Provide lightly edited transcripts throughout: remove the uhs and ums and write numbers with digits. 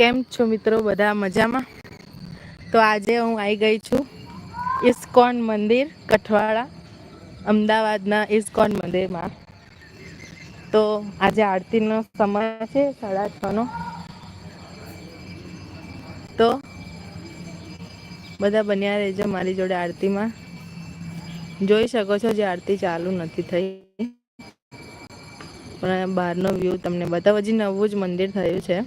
કેમ છો મિત્રો? બધા મજામાં? તો આજે હું આવી ગઈ છું ઇસ્કોન મંદિર કઠવાડા, અમદાવાદના ઇસ્કોન મંદિરમાં. તો આજે આરતીનો સમય છે 6:30નો. તો બધા બન્યા રહેજો મારી જોડે આરતીમાં. જોઈ શકો છો જે આરતી ચાલુ નથી થઈ, પણ બહારનો વ્યૂ તમને બતાવો. હજી નવું જ મંદિર થયું છે.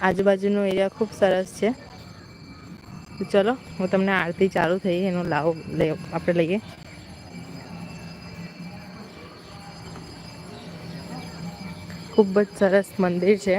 આજુબાજુનો એરિયા ખૂબ સરસ છે. તો ચલો હું તમને આરતી ચાલુ થઈ એનો લાવો આપણે લઈએ. ખૂબ જ સરસ મંદિર છે.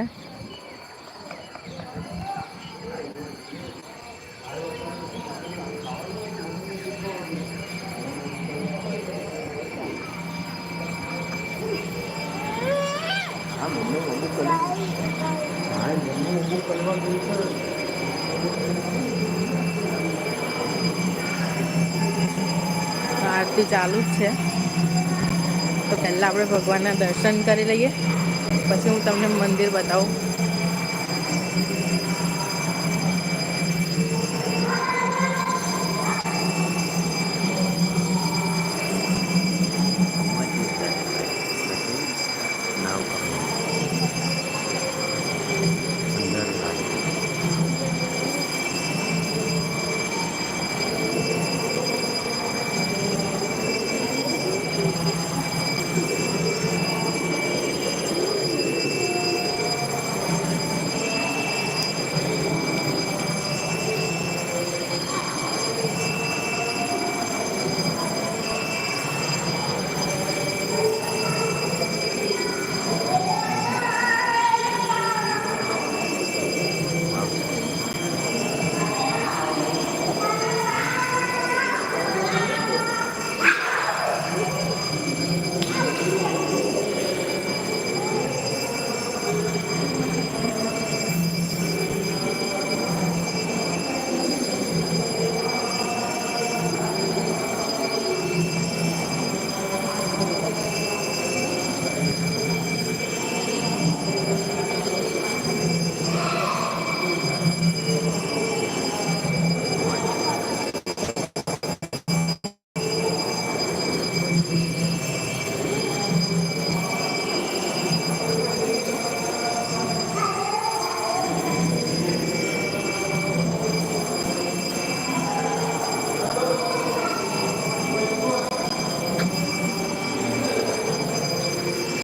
આરતી ચાલુ જ છે. તો પહેલાં આપણે ભગવાનના દર્શન કરી લઈએ, પછી હું તમને મંદિર બતાવું.